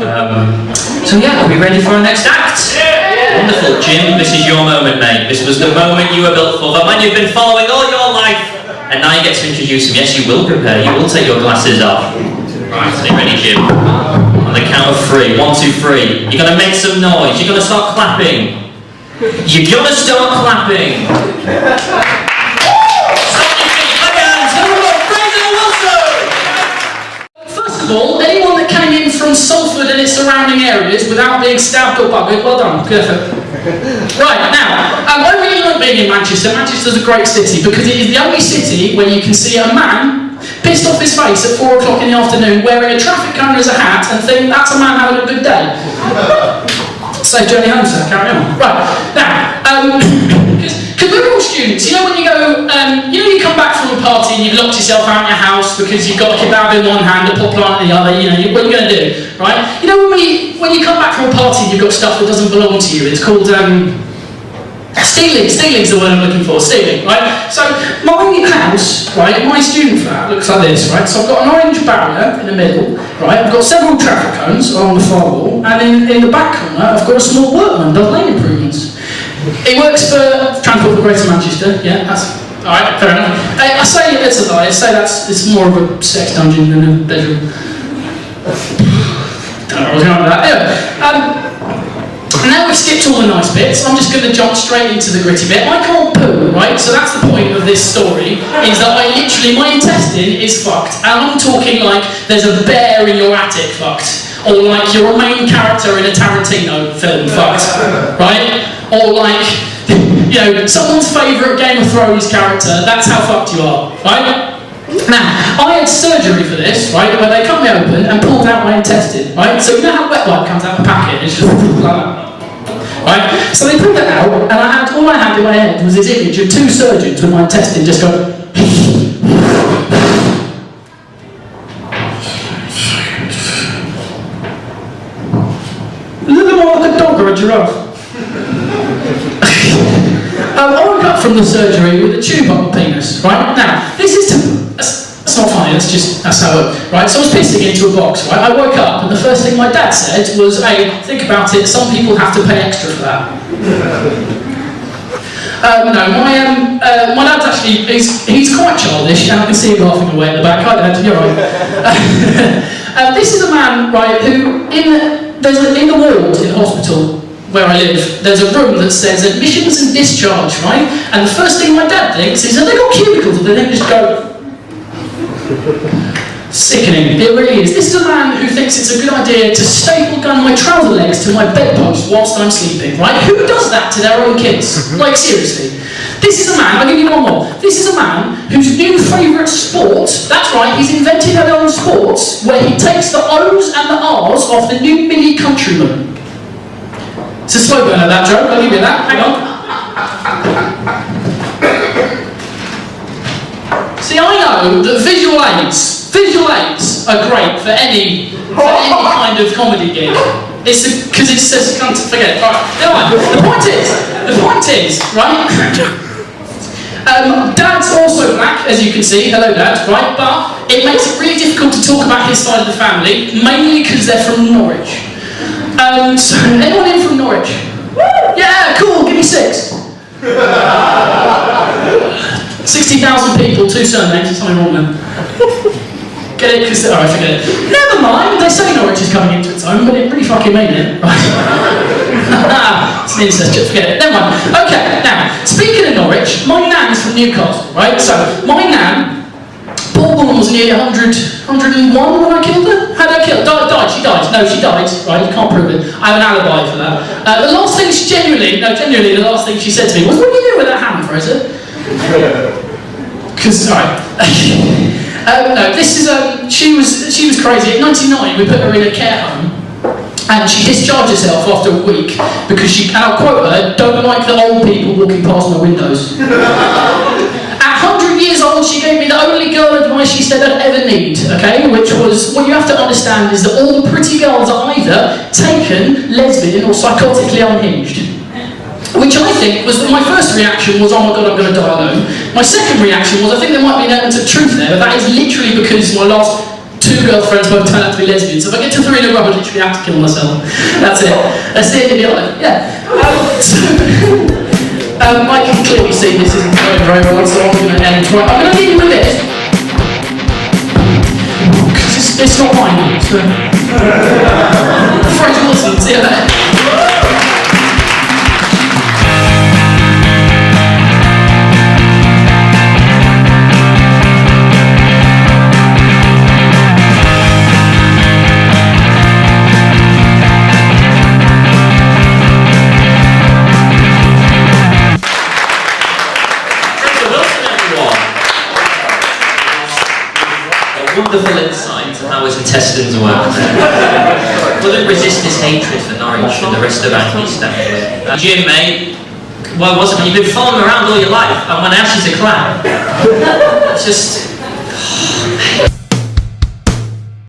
So yeah, are we ready for our next act? Wonderful, Jim, this is your moment, mate. This was the moment you were built for, the man you've been following all your life. And now you get to introduce him. Yes, you will prepare, you will take your glasses off. Right, are you ready, Jim? On the count of 3, 1, 2, 3. You're gonna make some noise, you're gonna start clapping. You're gonna start clapping. Stop your feet, my hands, hello, Fraser Wilson! First of all, anyone that came in from Salford and its surrounding areas without being stabbed or buggered, well done, perfect. Right, now, I really like being in Manchester. Manchester's a great city because it is the only city where you can see a man pissed off his face at 4 o'clock in the afternoon wearing a traffic cone as a hat and think that's a man having a good day. Safe journey home, sir, carry on. Right, now, because we're all students, you know when you go, you come back from a party and you've locked yourself out in your house because you've got a kebab in one hand, a pop plant in the other, what are you going to do, right? You know when you come back from a party and you've got stuff that doesn't belong to you, it's called, stealing's the word I'm looking for, stealing, right? So, my house, right, my student flat looks like this, right? So I've got an orange barrier in the middle, right? I've got several traffic cones along the far wall, and in the back corner, I've got a small workman, does lane improvements. It works for Transport for Greater Manchester, yeah, that's, alright, fair enough. I say it's a lie, I say it's more of a sex dungeon than a bedroom. Don't know what I was going on with that. Anyway, now we've skipped all the nice bits, I'm just going to jump straight into the gritty bit. I can't poo, right? So that's the point of this story, is that my intestine is fucked. And I'm talking like there's a bear in your attic fucked. Or like you're a main character in a Tarantino film fucked, right? Or like, someone's favourite Game of Thrones character, that's how fucked you are, right? Now, I had surgery for this, right, where they cut me open and pulled out my intestine, right? So you know how wet wipe comes out of a packet? It's just like that. Right? So they pulled it out, and all I had in my head was this image of 2 surgeons with my intestine just going... a little more like a dog or a giraffe. I woke up from the surgery with a tube up my penis, right? Now, this is that's not funny, that's how it, right? So I was pissing into a box, right? I woke up and the first thing my dad said was, hey, think about it, some people have to pay extra for that. No, my dad's actually, he's quite childish, and I can see him laughing away at the back. Hi Dad, you're right. This is a man, right, who, in the ward in the hospital where I live, there's a room that says admissions and discharge, right? And the first thing my dad thinks is, have they got cubicles? And then just go... Sickening, it really is. This is a man who thinks it's a good idea to staple gun my trouser legs to my bedpost whilst I'm sleeping, right? Who does that to their own kids? Like, seriously. This is a man, I'll give you one more. This is a man whose new favourite sport, that's right, he's invented an own sports where he takes the O's and the R's off the new Mini Countryman. It's a slow burn of that joke, I'll give you that, hang on. See, I know that visual aids are great for any kind of comedy gig. Because it says, forget it. Right, never mind. The point is, right? Dad's also black, as you can see. Hello, Dad. Right, but it makes it really difficult to talk about his side of the family, mainly because they're from Norwich. So anyone in from Norwich? Yeah, cool. Give me 6. 60,000 people, 2 surnames, there's something wrong there. Get it? Because, alright, forget it. Never mind, they say Norwich is coming into its own, but it really fucking made it. It's an incest joke, forget it. Never mind. Okay, now, speaking of Norwich, my nan's from Newcastle, right? So, my nan, poor woman was nearly 101 when I killed her. How did I kill her? Died, she died. No, she died, right? You can't prove it. I have an alibi for that. The last thing she genuinely, the last thing she said to me was, what are you doing with that ham, Fraser? Because, alright. No, this is, she was crazy. At 99, we put her in a care home, and she discharged herself after a week because she, and I'll quote her, don't like the old people walking past my windows. At 100 years old, she gave me the only girl advice she said I'd ever need, okay? Which was, what you have to understand is that all the pretty girls are either taken, lesbian, or psychotically unhinged. Which I think was, my first reaction was, oh my god, I'm going to die alone. My second reaction was, I think there might be an element of truth there, but that is literally because my last 2 girlfriends both turn out to be lesbians. So if I get to 3 in a row, I literally have to kill myself. That's it. That's the end of your life. Yeah. I can clearly see this isn't going very well, so I'm going to end. Right, I'm going to leave you with this. Because it's not mine. So. Fraser Wilson, see you later. Wonderful insight into how his intestines work there. Couldn't resist his hatred for Norwich and the rest of Angley staff. Jim, mate, well, you've been following him around all your life, and when I asked you to clap, it's just